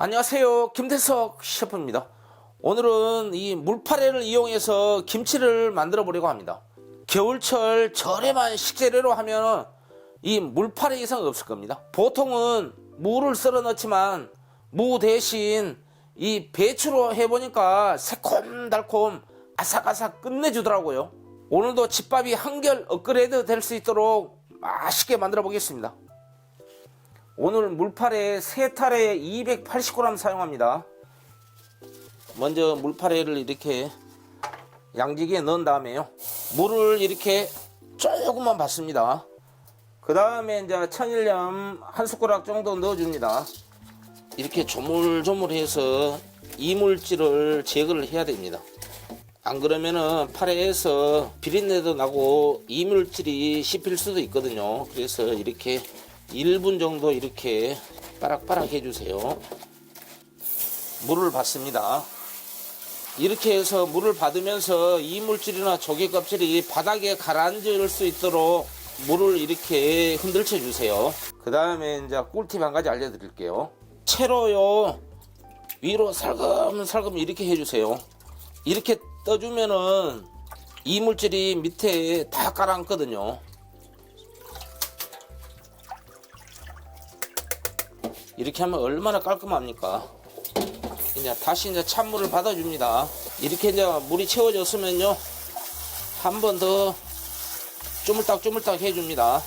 안녕하세요, 김태석 셰프입니다. 오늘은 이 물파래를 이용해서 김치를 만들어 보려고 합니다. 겨울철 저렴한 식재료로 하면 이 물파래 이상 없을 겁니다. 보통은 무를 썰어 넣지만 무 대신 이 배추로 해보니까 새콤달콤 아삭아삭 끝내주더라고요. 오늘도 집밥이 한결 업그레이드 될 수 있도록 맛있게 만들어 보겠습니다. 오늘 물파래 3타레에 280g 사용합니다. 먼저 물파래를 이렇게 양지기에 넣은 다음에요, 물을 이렇게 조금만 붓습니다. 그 다음에 이제 천일염 한 숟가락 정도 넣어줍니다. 이렇게 조물조물해서 이물질을 제거를 해야 됩니다. 안 그러면은 파래에서 비린내도 나고 이물질이 씹힐 수도 있거든요. 그래서 이렇게 1분 정도 이렇게 빠락빠락 해주세요. 물을 받습니다. 이렇게 해서 물을 받으면서 이물질이나 조개 껍질이 바닥에 가라앉을 수 있도록 물을 이렇게 흔들쳐 주세요. 그 다음에 이제 꿀팁 한 가지 알려드릴게요. 채로요 위로 살금살금 이렇게 해주세요. 이렇게 떠주면은 이물질이 밑에 다 가라앉거든요. 이렇게 하면 얼마나 깔끔합니까? 이제 다시 이제 찬물을 받아줍니다. 이렇게 이제 물이 채워졌으면요, 한 번 더 쪼물딱 해줍니다.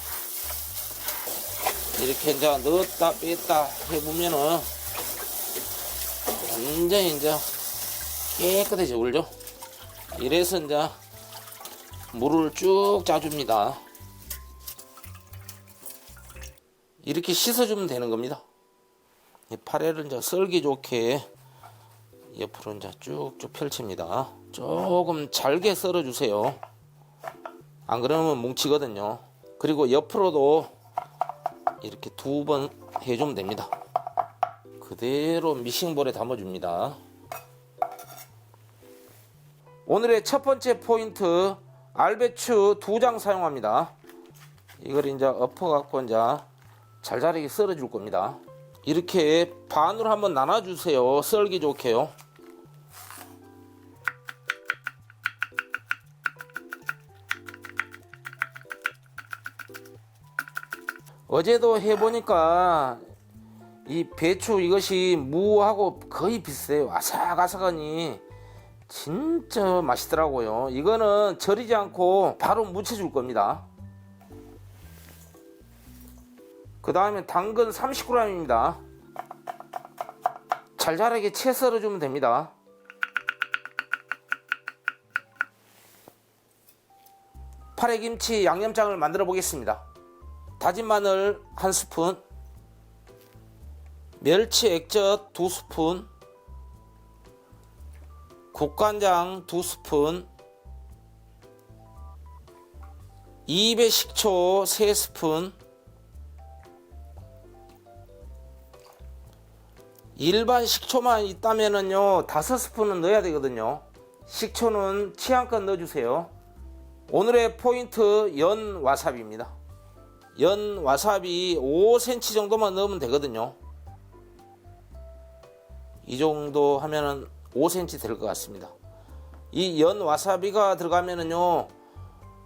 이렇게 이제 넣었다 뺐다 해보면은 완전히 이제 깨끗해져 올려. 이래서 이제 물을 쭉 짜줍니다. 이렇게 씻어주면 되는 겁니다. 이 파래를 이제 썰기 좋게 옆으로 이제 쭉쭉 펼칩니다. 조금 잘게 썰어 주세요. 안 그러면 뭉치거든요. 그리고 옆으로도 이렇게 2번 해주면 됩니다. 그대로 미싱볼에 담아줍니다. 오늘의 첫 번째 포인트, 알배추 2장 사용합니다. 이걸 이제 엎어갖고 이제 잘잘하게 썰어 줄 겁니다. 이렇게 반으로 한번 나눠주세요. 썰기 좋게요. 어제도 해보니까 이 배추 이것이 무하고 거의 비슷해요. 아삭아삭하니 진짜 맛있더라고요. 이거는 절이지 않고 바로 무쳐줄 겁니다. 그 다음에 당근 30g입니다. 잘잘하게 채 썰어주면 됩니다. 파래김치 양념장을 만들어 보겠습니다. 다진 마늘 1스푼, 멸치 액젓 2스푼, 국간장 2스푼, 입에 식초 3스푼, 일반 식초만 있다면은요 5스푼은 넣어야 되거든요. 식초는 취향껏 넣어주세요. 오늘의 포인트 연 와사비입니다. 연 와사비 5cm 정도만 넣으면 되거든요. 이 정도 하면은 5cm 될 것 같습니다. 이 연 와사비가 들어가면은요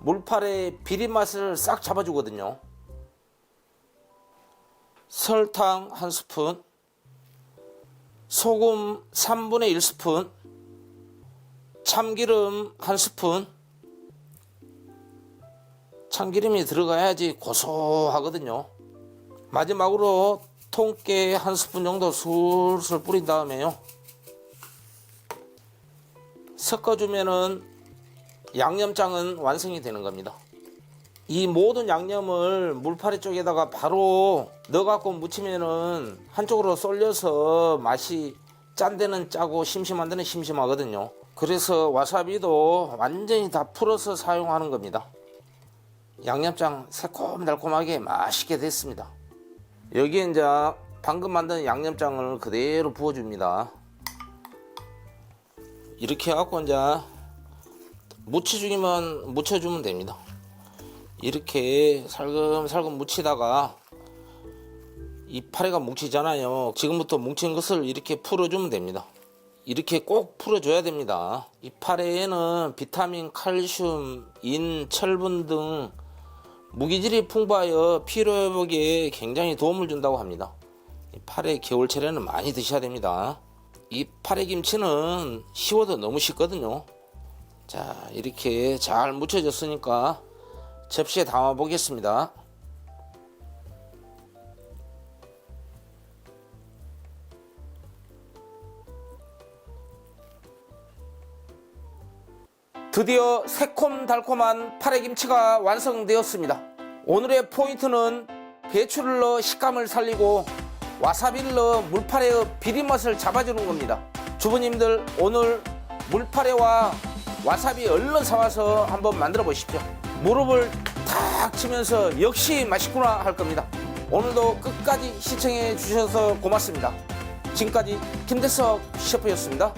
물파래 비린 맛을 싹 잡아주거든요. 설탕 1스푼, 소금 3분의 1스푼, 참기름 1스푼. 참기름이 들어가야지 고소하거든요. 마지막으로 통깨 1스푼 정도 술술 뿌린 다음에요, 섞어주면은 양념장은 완성이 되는 겁니다. 이 모든 양념을 물파래 쪽에다가 바로 넣어갖고 무치면은 한쪽으로 쏠려서 맛이 짠 데는 짜고 심심한 데는 심심하거든요. 그래서 와사비도 완전히 다 풀어서 사용하는 겁니다. 양념장 새콤달콤하게 맛있게 됐습니다. 여기에 이제 방금 만든 양념장을 그대로 부어줍니다. 이렇게 해갖고 이제 묻혀주면 됩니다. 이렇게 살금살금 묻히다가 이 파래가 뭉치잖아요. 지금부터 뭉친 것을 이렇게 풀어주면 됩니다. 이렇게 꼭 풀어줘야 됩니다. 이 파래에는 비타민, 칼슘, 인, 철분 등 무기질이 풍부하여 피로회복에 굉장히 도움을 준다고 합니다. 이 파래 겨울철에는 많이 드셔야 됩니다. 이 파래김치는 쉬워도 너무 쉽거든요. 자, 이렇게 잘 묻혀졌으니까 접시에 담아 보겠습니다. 드디어 새콤달콤한 파래김치가 완성되었습니다. 오늘의 포인트는 배추를 넣어 식감을 살리고 와사비를 넣어 물파래의 비린맛을 잡아주는 겁니다. 주부님들 오늘 물파래와 와사비 얼른 사와서 한번 만들어 보십시오. 무릎을 탁 치면서 역시 맛있구나 할 겁니다. 오늘도 끝까지 시청해 주셔서 고맙습니다. 지금까지 김대석 셰프였습니다.